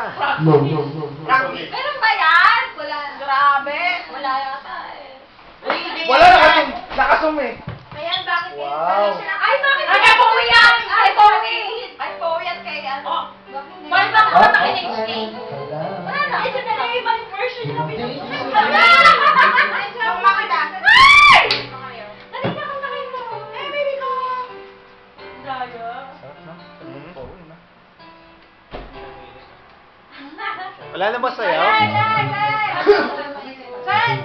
Rugby. Meron ba yan? Wala. Grabe. Wala yata eh. Wala nakasum eh. Ayan, bakit Wow. Ay, bakit? Ay, Powi yan! Ay, Powi! Ay, Powi yan kay ano. Bakit ba ka sa HK? Wala na. Ito na lang yung ibang version na pinag-usapan. Ang makita. Ay! Dali na kang nakain mo. Eh, baby ko. Daya. Sarap na. Wala na ba sayaw? Ay! Saan?